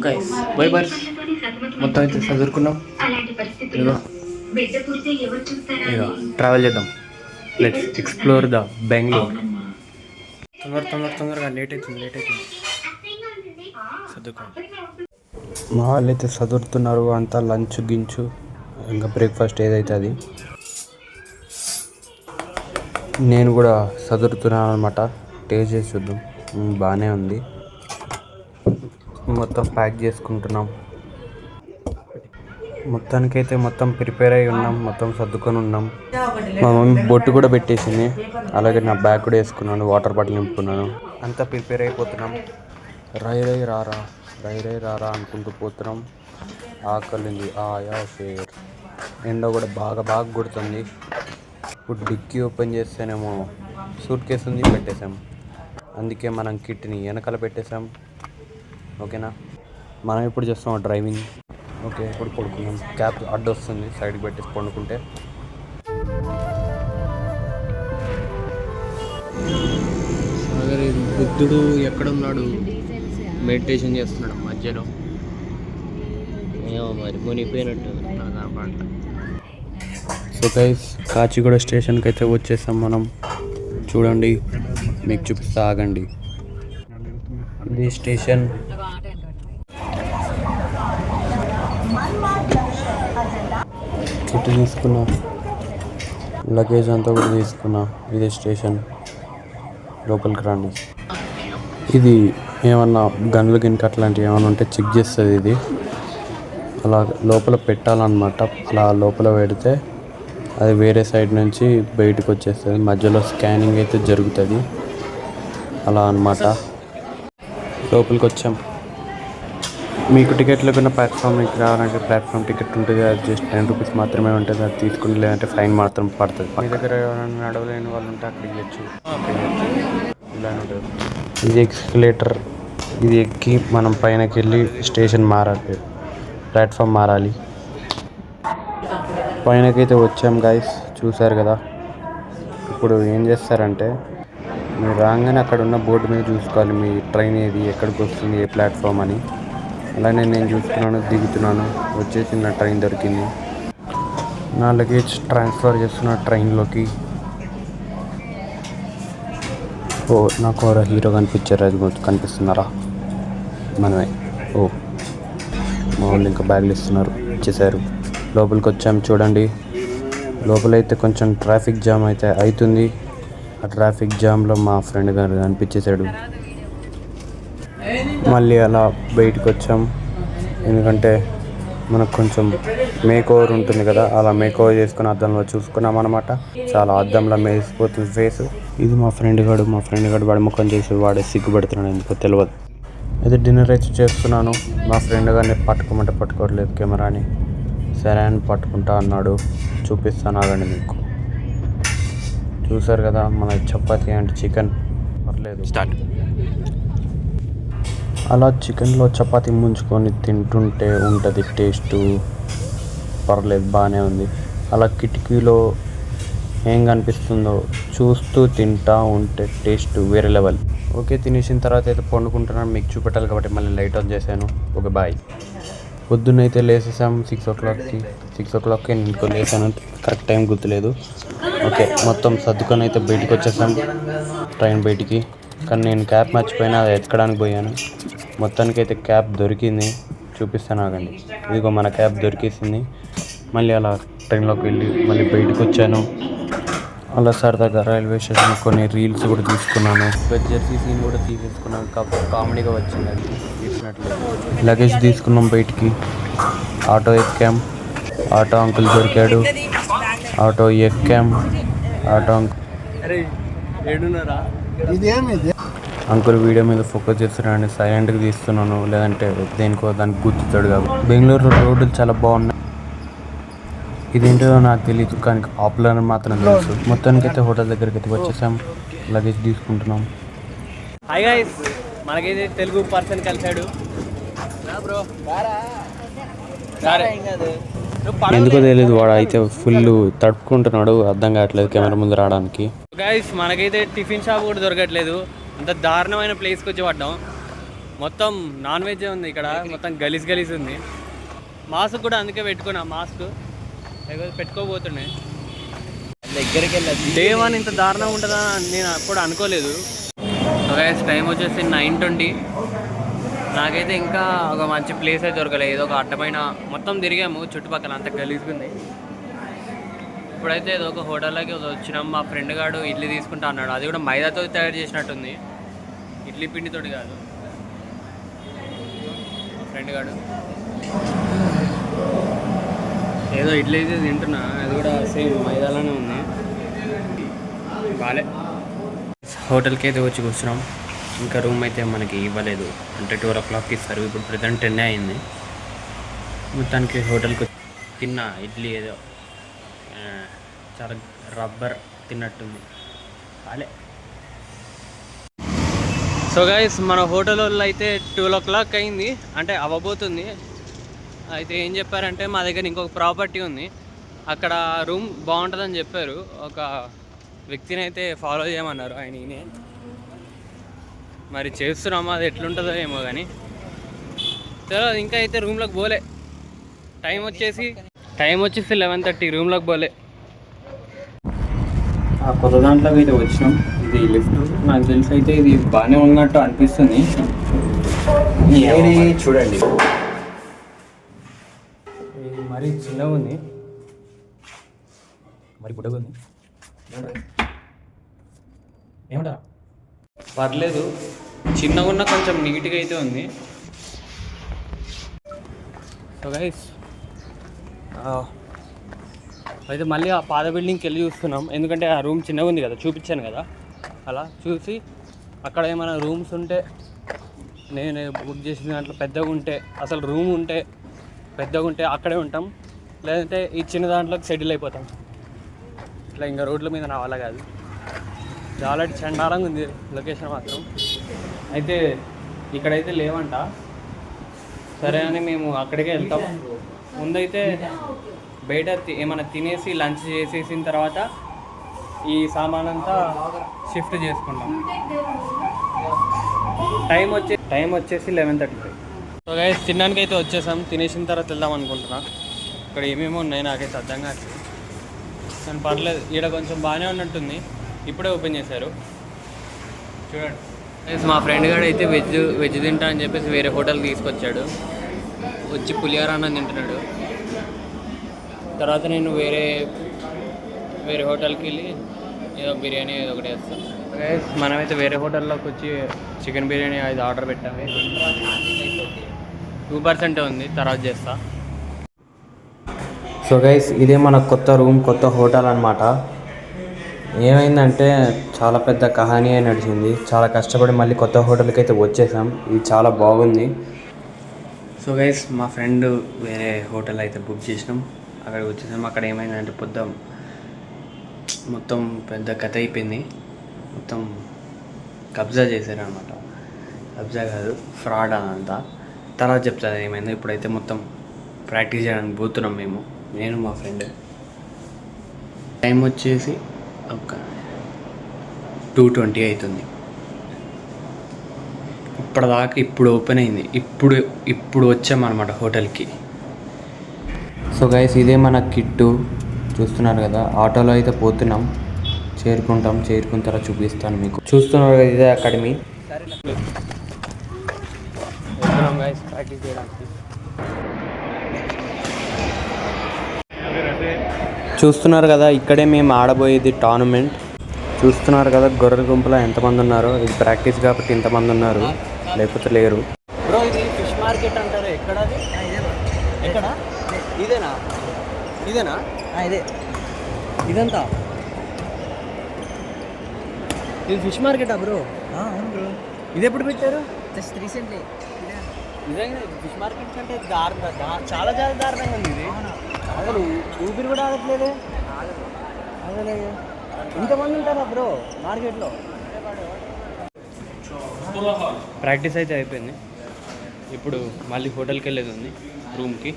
Guys వైబర్స్ మొత్తం అయితే చదువుకున్నాం. ఇదిగో ఇక ట్రావెల్ చేద్దాం. Let's explore the Bengaluru. తొందరగా లేట్ అవుతుంది. చదువుకోండి. మా వాళ్ళు అయితే చదువుతున్నారు. అంతా లంచ్ గించు ఇంకా బ్రేక్ఫాస్ట్ ఏదైతే అది. నేను కూడా చదువుతున్నాను అనమాట. టేస్ట్ చేసి చూద్దాం. బాగానే ఉంది. మొత్తం ప్యాక్ చేసుకుంటున్నాం. మొత్తానికైతే మొత్తం ప్రిపేర్ అయి ఉన్నాం. మొత్తం సర్దుకొని ఉన్నాం. మా మమ్మీ బొట్టు కూడా పెట్టేసింది. అలాగే నా బ్యాగ్ కూడా వేసుకున్నాను. వాటర్ బాటిల్ నింపుకున్నాను. అంతా ప్రిపేర్ అయిపోతున్నాం. రై రారా అనుకుంటూ పోతున్నాం. ఆకలింది ఆయా షేర్. ఎండ కూడా బాగా కొడుతుంది. ఇప్పుడు డిక్కీ ఓపెన్ చేస్తేనేమో సూట్ కేసు ఉంది, పెట్టేసాం. అందుకే మనం కిట్ని వెనకాల పెట్టేసాం. ఓకేనా, మనం ఇప్పుడు చేస్తాం డ్రైవింగ్. ఓకే, ఇప్పుడు పడుకున్నాం. క్యాబ్ అడ్డు వస్తుంది, సైడ్కి పెట్టేసి పండుకుంటే. బుద్ధుడు ఎక్కడున్నాడు? మెడిటేషన్ చేస్తున్నాడు మధ్యలో. ఏమో మరి మునిగిపోయినట్టు నాకు కనపడట్ల. సో గైస్, కాచిగూడ స్టేషన్కి అయితే వచ్చేసాం మనం. చూడండి, మీకు చూపిస్తా, ఆగండి. ఇది స్టేషన్. కిట్ తీసుకున్నా, లగేజ్ అంతా కూడా తీసుకున్నా. ఇది స్టేషన్. లోపలికి రండి. ఇది ఏమన్నా గన్లు గిన్క అట్లాంటివి ఏమైనా ఉంటే చెక్ చేస్తుంది ఇది. అలా లోపల పెట్టాలన్నమాట. అలా లోపల పెడితే అది వేరే సైడ్ నుంచి బయటకు వచ్చేస్తుంది. మధ్యలో స్కానింగ్ అయితే జరుగుతుంది. అలా అన్నమాట. లోపలికి వచ్చాం. మీకు టికెట్లు కన్నా ప్లాట్ఫామ్కి రావాలంటే ప్లాట్ఫామ్ టికెట్ ఉంటుంది. అది జస్ట్ 10 రూపీస్ మాత్రమే ఉంటుంది. అది తీసుకుని, లేదంటే ఫైన్ మాత్రం పడుతుంది. మీ దగ్గర ఎవరైనా నడవలేని వాళ్ళు ఉంటే అక్కడ ఇవ్వచ్చు. ఇలానే ఉంటుంది. ఇది ఎక్స్కలేటర్. ఇది ఎక్కి మనం పైనకి వెళ్ళి స్టేషన్ మారాలి, ప్లాట్ఫామ్ మారాలి. పైనకైతే వచ్చాం గైస్, చూసారు కదా. ఇప్పుడు ఏం చేస్తారంటే, మీరు రాగానే అక్కడ ఉన్న బోర్డు మీద చూసుకోవాలి మీ ట్రైన్ ఏది, ఎక్కడికి వస్తుంది, ఏ ప్లాట్ఫామ్ అని. అలానే నేను చూసుకున్నాను, దిగుతున్నాను. వచ్చేసి నా ట్రైన్ దొరికింది. నా లగేజ్ ట్రాన్స్ఫర్ చేస్తున్న ట్రైన్లోకి. ఓ, నాకు ఒక హీరో కనిపించారు. అది కనిపిస్తున్నారా? మనమే. ఓ, మా వాళ్ళు ఇంకా బ్యాగులు ఇస్తున్నారు, ఇచ్చేసారు. లోపలికి వచ్చాం. చూడండి, లోపలైతే కొంచెం ట్రాఫిక్ జామ్ అయితే అవుతుంది. ఆ ట్రాఫిక్ జామ్లో మా ఫ్రెండ్ గారు కనిపించేశాడు. మళ్ళీ అలా బయటకు వచ్చాం. ఎందుకంటే మనకు కొంచెం మేక్ ఓవర్ ఉంటుంది కదా, అలా మేక్ ఓవర్ చేసుకుని అద్దంలో చూసుకున్నాం అనమాట. చాలా అద్దంలో మేసిపోతుంది ఫేస్. ఇది మా ఫ్రెండ్ గాడు వాడి ముఖం చేసి వాడే సిగ్గుపడుతున్నాడు, ఎందుకో తెలియదు. అయితే డిన్నర్ అయితే చేస్తున్నాను. మా ఫ్రెండ్ గారిని పట్టుకోమంటే పట్టుకోవట్లేదు కెమెరాని. సరే అని పట్టుకుంటా అన్నాడు. చూపిస్తాను, ఆగండి. మీకు చూసారు కదా, మన చపాతీ అంటే చికెన్. పర్లేదు, స్టార్ట్. అలా చికెన్లో చపాతీ ముంచుకొని తింటుంటే ఉంటుంది టేస్టు. పర్లేదు, బాగానే ఉంది. అలా కిటికీలో ఏం కనిపిస్తుందో చూస్తూ తింటా ఉంటే టేస్ట్ వేరే లెవెల్. ఓకే, తినేసిన తర్వాత అయితే పండుకుంటున్నాను. మీకు చూపెట్టాలి కాబట్టి మళ్ళీ లైట్ ఆన్ చేశాను. Okay, bye. పొద్దున్నైతే లేసేసాం 6 o'clockకి. 6 o'clockకి నేను లేసాను, కరెక్ట్ టైం గుర్తులేదు. ఓకే, మొత్తం సర్దుకొని అయితే బయటికి వచ్చేసాం, ట్రైన్ బయటికి. కానీ నేను క్యాబ్ మర్చిపోయినా, అది ఎత్తడానికి పోయాను. మొత్తానికి అయితే క్యాబ్ దొరికింది, చూపిస్తాను, ఆగండి. ఇదిగో మన క్యాబ్ దొరికేసింది. మళ్ళీ అలా ట్రైన్లోకి వెళ్ళి మళ్ళీ బయటకు వచ్చాను. అలా సరదాగా రైల్వే స్టేషన్ కొన్ని రీల్స్ కూడా తీసుకున్నాను. జెర్సీ సీన్ కూడా తీసేసుకున్నాను. కామెడీగా వచ్చింది, అది తీసినట్లేదు. లగేజ్ తీసుకున్నాం బయటికి. ఆటో ఎక్కాం. ఆటో అంకుల్ దొరికాడు. ఆటో ఎక్కాం. ఆటో అంకుల్ వీడియో మీద ఫోకస్ చేస్తున్నాడు. సైలెంట్గా తీస్తున్నాను, లేదంటే దేనికో దానికి గుర్తుతాడు కాబట్టి. బెంగళూరు రోడ్లు చాలా బాగున్నాయి. ఇదేంటో నాకు తెలియదు, కానీ పాపులర్ అని మాత్రం తెలుసు. మొత్తానికైతే హోటల్ దగ్గరికి అయితే వచ్చేసాం. లగేజ్ తీసుకుంటున్నాం. హాయ్ గైస్, మనకైతే తెలుగు పర్సన్ కలిసాడు. ఎందుకో తెలియదు, వాడు అయితే ఫుల్ తడుపుకుంటున్నాడు. అర్థం కావట్లేదు కెమెరా ముందు రావడానికి. గైస్, మనకైతే టిఫిన్ షాప్ కూడా దొరకట్లేదు. అంత దారుణమైన ప్లేస్కి వచ్చి పడ్డాం. మొత్తం నాన్ వెజ్ ఉంది ఇక్కడ, మొత్తం గలీజ్ ఉంది. మాస్క్ కూడా అందుకే పెట్టుకున్నా, మాస్క్ లేకపోతే పెట్టుకోబోతుండే. దగ్గరికి వెళ్ళదు డే 1 ఇంత దారుణంగా ఉంటుందా నేను అప్పుడు అనుకోలేదు. టైం వచ్చేసి 9:20. నాకైతే ఇంకా ఒక మంచి ప్లేస్ అయితే దొరకలేదు. ఏదో ఒక అడ్డమైన మొత్తం తిరిగాము చుట్టుపక్కల, అంత గలీజ్గా ఉంది. ఇప్పుడైతే ఏదో ఒక హోటల్లోకి వచ్చినాం. మా ఫ్రెండ్ గాడు ఇడ్లీ తీసుకుంటా అన్నాడు. అది కూడా మైదాతో తయారు చేసినట్టుంది, ఇడ్లీ పిండితోటి కాదు. మా ఫ్రెండ్ గాడు ఏదో ఇడ్లీ అయితే తింటున్నా, అది కూడా సేమ్ మైదాలోనే ఉంది. బాలే. హోటల్కి అయితే వచ్చి కూర్చున్నాం. ఇంకా రూమ్ అయితే మనకి ఇవ్వలేదు, అంటే 12 o'clock ఇస్తారు. ఇప్పుడు ప్రజెంట్ 10 అయింది. మొత్తానికి హోటల్కి తిన్నా ఇడ్లీ ఏదో చాలా రబ్బర్ తిన్నట్టుంది. బాలే. సో గైస్, మన హోటల్ వాళ్ళు అయితే 12 o'clock అయింది, అంటే అవ్వబోతుంది. అయితే ఏం చెప్పారంటే మా దగ్గర ఇంకొక ప్రాపర్టీ ఉంది, అక్కడ రూమ్ బాగుంటుందని చెప్పారు. ఒక వ్యక్తిని అయితే ఫాలో చేయమన్నారు, ఆయన ఈయనే. మరి చేస్తున్నామా, అది ఎట్లుంటుందో ఏమో కానీ తెలియదు. ఇంకా అయితే రూమ్లోకి పోలే. టైం వచ్చేసి 11:30. రూమ్లోకి పోలే. ఆ కొత్త దాంట్లోకి అయితే వచ్చినాం. ఇది లిఫ్ట్, నాకు తెలిసి అయితే ఇది బాగానే ఉన్నట్టు అనిపిస్తుంది. చూడండి, ఇది మరీ చిన్నగా ఉంది, మరి బుడ్డగా ఉంది. ఏమంటారా? పర్లేదు, చిన్నగా ఉన్న కొంచెం నీట్గా అయితే ఉంది. సో గైస్, అయితే మళ్ళీ ఆ పాత బిల్డింగ్కి వెళ్ళి చూస్తున్నాం, ఎందుకంటే ఆ రూమ్ చిన్నగా ఉంది కదా, చూపించాను కదా. అలా చూసి అక్కడ ఏమైనా రూమ్స్ ఉంటే, నేను బుక్ చేసిన దాంట్లో పెద్దగా ఉంటే, అసలు రూమ్ ఉంటే పెద్దగా ఉంటే అక్కడే ఉంటాం, లేదంటే ఈ చిన్న దాంట్లోకి సెటిల్ అయిపోతాం. ఇట్లా ఇంకా రోడ్ల మీద నా వల్ల కాదు. చాలా చండాలంగా ఉంది లొకేషన్ మాత్రం. అయితే ఇక్కడైతే లేవంట, సరే అని మేము అక్కడికే వెళ్తాం. ముందైతే బయట ఏమైనా తినేసి లంచ్ చేసేసిన తర్వాత ఈ సామాన్ అంతా షిఫ్ట్ చేసుకుంటాం. టైం వచ్చేసి 11:35. సో గైస్, తినడానికి అయితే వచ్చేసాం. తినేసిన తర్వాత వెళ్దాం అనుకుంటున్నా. ఇక్కడ ఏమేమో ఉన్నాయి నాకైతే అర్థం కాదు, కానీ పర్లేదు. ఈడ కొంచెం బాగానే ఉన్నట్టుంది, ఇప్పుడే ఓపెన్ చేశారు చూడండి. మా ఫ్రెండ్ గారు అయితే వెజ్ తింటా అని చెప్పేసి వేరే హోటల్కి తీసుకొచ్చాడు. వచ్చి పులిహోర అన్నం తింటున్నాడు. తర్వాత నేను వేరే హోటల్కి వెళ్ళి ఏదో బిర్యానీ ఏదో ఒకటి వేస్తాను. మనమైతే వేరే హోటల్లోకి వచ్చి చికెన్ బిర్యానీ అది ఆర్డర్ పెట్టాము. 2% ఉంది, తర్వాత చేస్తా. సో గైస్, ఇదే మన కొత్త రూమ్, కొత్త హోటల్ అనమాట. ఏమైందంటే చాలా పెద్ద కహానీ అయి నడిచింది. చాలా కష్టపడి మళ్ళీ కొత్త హోటల్కి అయితే వచ్చేసాం. ఇది చాలా బాగుంది. సో గైస్, మా ఫ్రెండ్ వేరే హోటల్ అయితే బుక్ చేసినాం, అక్కడికి వచ్చేసాం. అక్కడ ఏమైందంటే మొత్తం పెద్ద కథ అయిపోయింది. మొత్తం కబ్జా చేశారు అనమాట. కబ్జా కాదు, ఫ్రాడ్ అదంతా. తర్వాత చెప్తాను ఏమైందో. ఇప్పుడైతే మొత్తం ప్రాక్టీస్ చేయడానికి పోతున్నాం నేను మా ఫ్రెండ్. టైం వచ్చేసి ఒక 2:20 అవుతుంది. ఇప్పటిదాకా ఇప్పుడు ఓపెన్ అయింది, ఇప్పుడు వచ్చామన్నమాట హోటల్కి. సో గైస్, ఇదే మన కిట్టు చూస్తున్నారు కదా. ఆటోలో అయితే పోతున్నాం, చేరుకున్న తర్వాత చూపిస్తాను మీకు. చూస్తున్నారు కదా, ఇదే అకాడమీ. గైస్ ప్రాక్టీస్ చేయడానికి. చూస్తున్నారు కదా, ఇక్కడే మేము ఆడబోయేది టోర్నమెంట్. చూస్తున్నారు కదా గొర్రెల గుంపులో ఎంతమంది ఉన్నారో. ఇది ప్రాక్టీస్ కాబట్టి ఇంతమంది ఉన్నారు, లేకపోతే లేరు. బ్రో, ఇది ఫిష్ మార్కెట్ అంటారు, ఎక్కడది? ఎక్కడ? ఇదేనా? ఇదే ఇదంతా ఇది ఫిష్ మార్కెటా బ్రో? అవును బ్రో. ఇది ఎప్పుడు పెట్టారు? Just recently. నిజంగా ఫిష్ మార్కెట్ అంటే చాలా దారుణంగా ఉంది ఇది. అసలు ఊపిరి కూడా ఆగట్లేదు. అసలు ఇంతమంది ఉంటారా బ్రో మార్కెట్లో? ప్రాక్టీస్ అయితే అయిపోయింది. ఇప్పుడు మళ్ళీ హోటల్కి వెళ్ళేది ఉంది, రూమ్కి.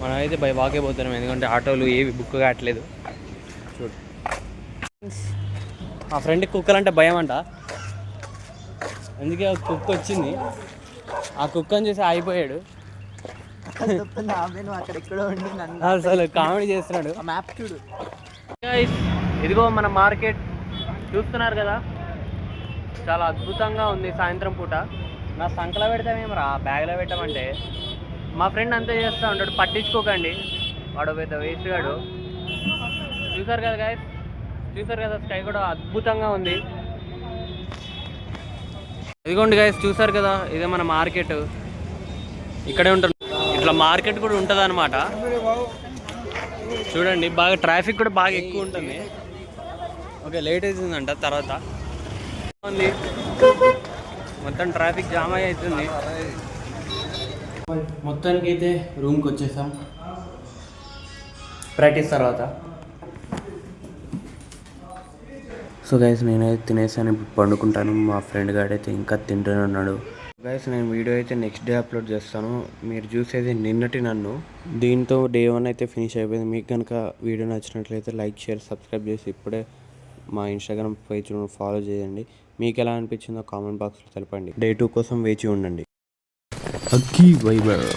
మనం అయితే బై వాకే పోతున్నాం, ఎందుకంటే ఆటోలు ఏవి బుక్ కావట్లేదు. చూడు, మా ఫ్రెండ్కి కుక్కలంటే భయం అంట. అందుకే ఒక కుక్క వచ్చింది, ఆ కుక్కని చూసి ఆగిపోయాడు. అసలు కామెడీ చేస్తున్నాడు. మ్యాప్ చూడు. ఇదిగో మన మార్కెట్ చూస్తున్నారు కదా, చాలా అద్భుతంగా ఉంది. సాయంత్రం పూట నా సంకలో పెడతామేమో రా, బ్యాగ్లో పెట్టామంటే మా ఫ్రెండ్ అంతే చేస్తూ ఉంటాడు, పట్టించుకోకండి, వాడు పెద్ద వేస్ట్ గాడు. చూసారు కదా గాయస్, చూసారు కదా, స్కై కూడా అద్భుతంగా ఉంది. ఇదిగోండి గాయస్, చూసారు కదా, ఇదే మన మార్కెట్. ఇక్కడే ఉంటుంది, ఇట్లా మార్కెట్ కూడా ఉంటుంది అనమాట. చూడండి, బాగా ట్రాఫిక్ కూడా బాగా ఎక్కువ ఉంటుంది. ఓకే, లేట్ అవుతుందంట తర్వాత ఉంది, మొత్తం ట్రాఫిక్ జామ్ అవుతుంది. మొత్తానికి అయితే రూమ్కి వచ్చేసాం ప్రాక్టీస్ తర్వాత. సో గైస్, నేనైతే తినేసాను, ఇప్పుడు పండుకుంటాను. మా ఫ్రెండ్ గాడైతే ఇంకా తింటూనే ఉన్నాడు. గైస్, నేను వీడియో అయితే నెక్స్ట్ డే అప్లోడ్ చేస్తాను. మీరు చూసేది నిన్నటి నన్ను. దీంతో డే 1 అయితే ఫినిష్ అయిపోయింది. మీకు కనుక వీడియో నచ్చినట్లయితే లైక్, షేర్, సబ్స్క్రైబ్ చేసి ఇప్పుడే మా ఇన్స్టాగ్రామ్ పేజ్ ఫాలో చేయండి. మీకు ఎలా అనిపించిందో కామెంట్ బాక్స్లో తెలపండి. డే 2 కోసం వేచి ఉండండి. అక్కీ వైబర్.